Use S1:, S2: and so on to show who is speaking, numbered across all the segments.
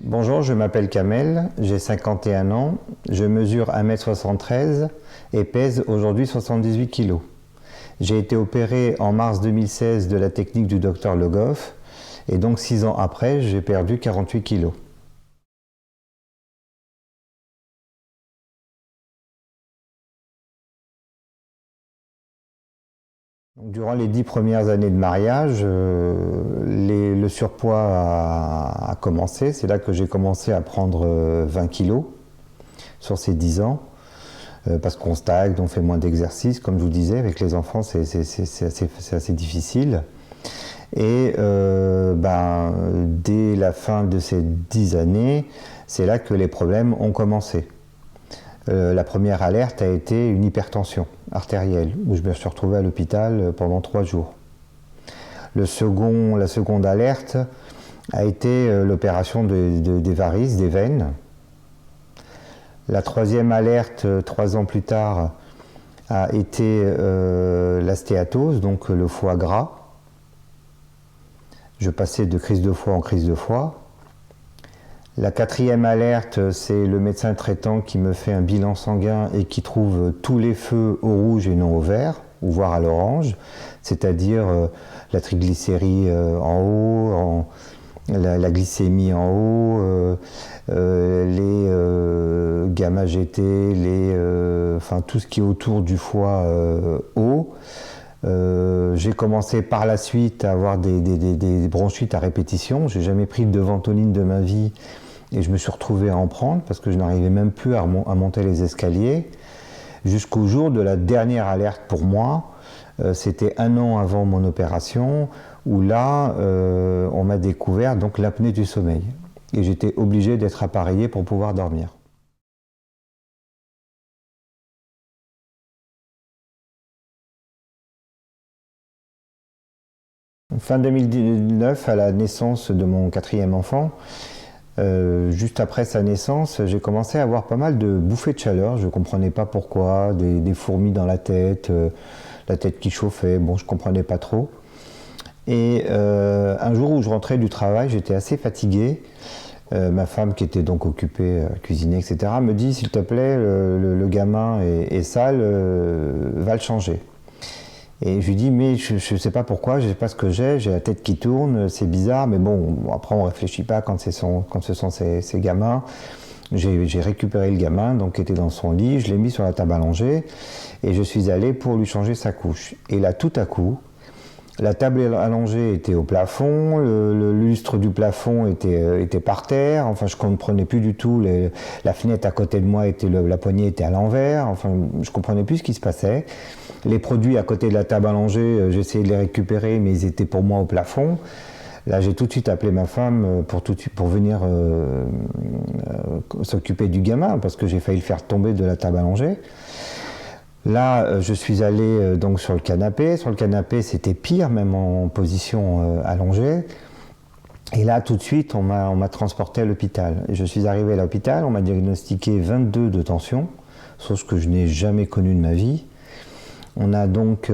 S1: Bonjour, je m'appelle Kamel, j'ai 51 ans, je mesure 1,73 m et pèse aujourd'hui 78 kg. J'ai été opéré en mars 2016 de la technique du docteur Le Goff et donc 6 ans après, j'ai perdu 48 kg. Durant les 10 premières années de mariage, le surpoids a commencé. C'est là que j'ai commencé à prendre 20 kg sur ces 10 ans. Parce qu'on stagne, on fait moins d'exercice, comme je vous disais, avec les enfants c'est assez difficile. Et dès la fin de ces 10 années, c'est là que les problèmes ont commencé. La première alerte a été une hypertension artérielle, où je me suis retrouvé à l'hôpital pendant 3 jours. La seconde alerte a été l'opération des varices, des veines. La troisième alerte, 3 ans plus tard, a été la stéatose, donc le foie gras. Je passais de crise de foie en crise de foie. La quatrième alerte, c'est le médecin traitant qui me fait un bilan sanguin et qui trouve tous les feux au rouge et non au vert, ou voire à l'orange, c'est-à-dire la triglycérie en haut, la glycémie en haut, les gamma-GT, enfin tout ce qui est autour du foie haut. J'ai commencé par la suite à avoir des bronchites à répétition. J'ai jamais pris de Ventoline de ma vie et je me suis retrouvé à en prendre parce que je n'arrivais même plus à monter les escaliers. Jusqu'au jour de la dernière alerte pour moi, c'était 1 an avant mon opération, où là, on m'a découvert donc l'apnée du sommeil. Et j'étais obligé d'être appareillé pour pouvoir dormir. Fin 2019, à la naissance de mon 4e enfant, juste après sa naissance, j'ai commencé à avoir pas mal de bouffées de chaleur. Je ne comprenais pas pourquoi, des fourmis dans la tête qui chauffait, bon, je ne comprenais pas trop. Et un jour où je rentrais du travail, j'étais assez fatigué. Ma femme, qui était donc occupée à cuisiner, etc., me dit, s'il te plaît, le gamin est sale, va le changer. Et je lui dis, mais je ne sais pas pourquoi, je ne sais pas ce que j'ai la tête qui tourne, c'est bizarre, mais bon, après on ne réfléchit pas quand ce sont ces gamins. J'ai récupéré le gamin, donc qui était dans son lit, je l'ai mis sur la table à langer, et je suis allé pour lui changer sa couche. Et là, tout à coup, la table allongée était au plafond, le lustre du plafond était par terre, enfin je ne comprenais plus du tout, la fenêtre à côté de moi, la poignée était à l'envers, enfin je ne comprenais plus ce qui se passait. Les produits à côté de la table allongée, j'essayais de les récupérer, mais ils étaient pour moi au plafond. Là, j'ai tout de suite appelé ma femme pour venir s'occuper du gamin, parce que j'ai failli le faire tomber de la table allongée. Là, je suis allé donc sur le canapé. Sur le canapé, c'était pire, même en position allongée. Et là, tout de suite, on m'a transporté à l'hôpital. Et je suis arrivé à l'hôpital, on m'a diagnostiqué 22 de tension, chose que je n'ai jamais connue de ma vie. On a donc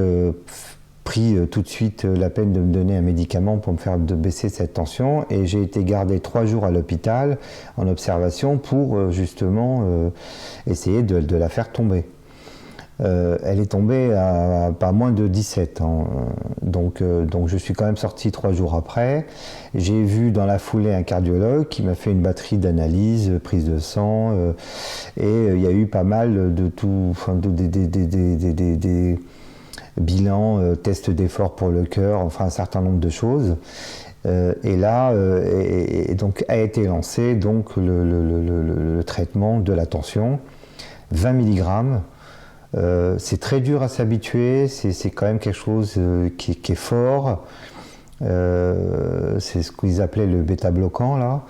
S1: pris tout de suite la peine de me donner un médicament pour me faire baisser cette tension, et j'ai été gardé 3 jours à l'hôpital en observation pour justement essayer de la faire tomber. Elle est tombée à pas moins de 17 ans. Donc je suis quand même sorti 3 jours après. J'ai vu dans la foulée un cardiologue qui m'a fait une batterie d'analyses, prise de sang, et il y a eu pas mal de tout, enfin, des bilans, tests d'effort pour le cœur, enfin un certain nombre de choses. Et là, donc a été lancé donc le traitement de la tension, 20 mg. C'est très dur à s'habituer, c'est quand même quelque chose qui est fort. C'est ce qu'ils appelaient le bêta-bloquant là.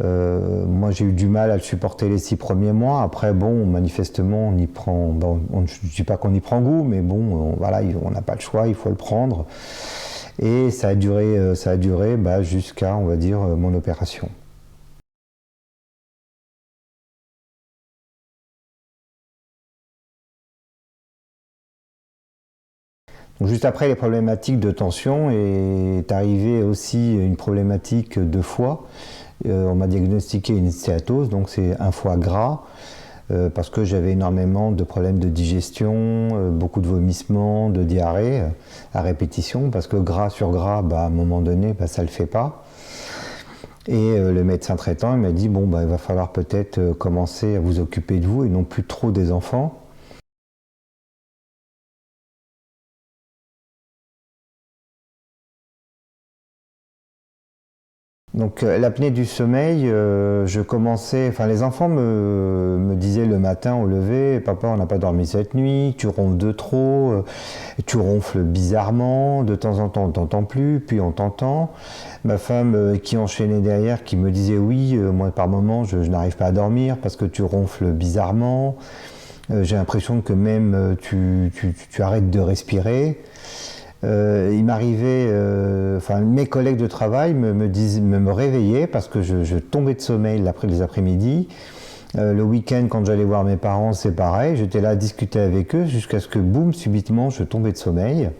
S1: Moi j'ai eu du mal à le supporter les 6 premiers mois. Après bon, manifestement on y prend, bon, je ne dis pas qu'on y prend goût, mais bon, voilà, on n'a pas le choix, il faut le prendre. Et ça a duré jusqu'à, on va dire, mon opération. Donc, juste après les problématiques de tension est arrivée aussi une problématique de foie. On m'a diagnostiqué une stéatose, donc c'est un foie gras, parce que j'avais énormément de problèmes de digestion, beaucoup de vomissements, de diarrhée à répétition, parce que gras sur gras, à un moment donné, ça ne le fait pas. Et le médecin traitant, il m'a dit, bon, il va falloir peut-être commencer à vous occuper de vous et non plus trop des enfants. Donc l'apnée du sommeil, je commençais, les enfants me disaient le matin au lever, papa on n'a pas dormi cette nuit, tu ronfles de trop, tu ronfles bizarrement, de temps en temps on t'entend plus, puis on t'entend. Ma femme qui enchaînait derrière, qui me disait oui, moi par moment je n'arrive pas à dormir parce que tu ronfles bizarrement, j'ai l'impression que même tu arrêtes de respirer. Il m'arrivait, mes collègues de travail me réveillaient parce que je tombais de sommeil les après-midi. Le week-end, quand j'allais voir mes parents, c'est pareil. J'étais là à discuter avec eux jusqu'à ce que, boum, subitement, je tombais de sommeil.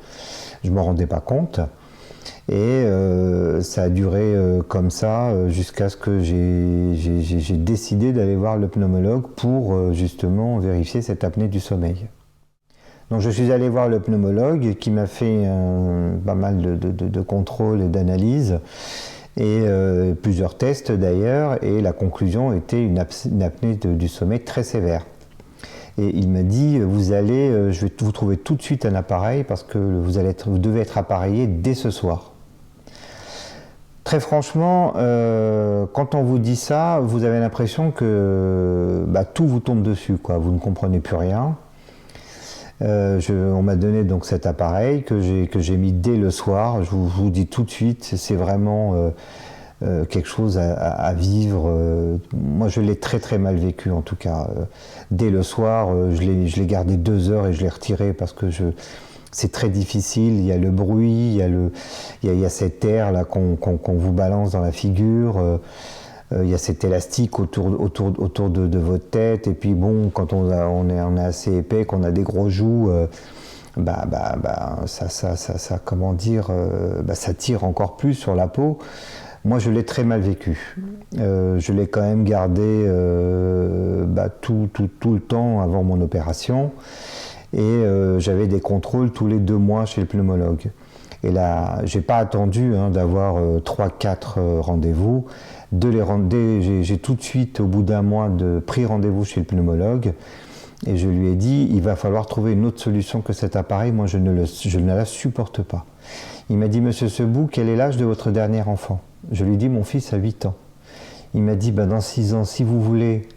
S1: Je ne m'en rendais pas compte. Et ça a duré comme ça jusqu'à ce que j'ai décidé d'aller voir le pneumologue pour justement vérifier cette apnée du sommeil. Donc je suis allé voir le pneumologue qui m'a fait pas mal de contrôles et d'analyses et plusieurs tests d'ailleurs, et la conclusion était une apnée du sommeil très sévère. Et il m'a dit, je vais vous trouver tout de suite un appareil parce que vous devez être appareillé dès ce soir. Très franchement, quand on vous dit ça, vous avez l'impression que tout vous tombe dessus, quoi. Vous ne comprenez plus rien. On m'a donné donc cet appareil que j'ai mis dès le soir. Je vous dis tout de suite, c'est vraiment quelque chose à vivre. Moi, je l'ai très très mal vécu en tout cas. Dès le soir, je l'ai gardé 2 heures et je l'ai retiré parce que c'est très difficile. Il y a le bruit, il y a cet air là qu'on vous balance dans la figure. Il y a cet élastique autour de votre tête, et puis bon, quand on est assez épais, qu'on a des gros joues, ça tire encore plus sur la peau. Moi, je l'ai très mal vécu. Je l'ai quand même gardé tout le temps avant mon opération, et j'avais des contrôles tous les 2 mois chez le pneumologue. Et là, j'ai pas attendu d'avoir 3-4 rendez-vous. J'ai tout de suite, au bout d'1 mois, pris rendez-vous chez le pneumologue. Et je lui ai dit, il va falloir trouver une autre solution que cet appareil. Moi, je ne la supporte pas. Il m'a dit, monsieur Sebou, quel est l'âge de votre dernier enfant? Je lui ai dit, mon fils a 8 ans. Il m'a dit, dans 6 ans, si vous voulez,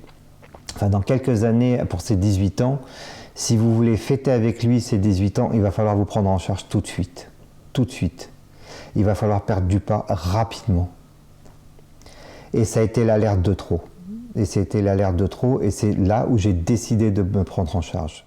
S1: dans quelques années, pour ses 18 ans, si vous voulez fêter avec lui ses 18 ans, il va falloir vous prendre en charge tout de suite. Tout de suite. Il va falloir perdre du poids rapidement. Et ça a été l'alerte de trop. Et c'était l'alerte de trop, et c'est là où j'ai décidé de me prendre en charge.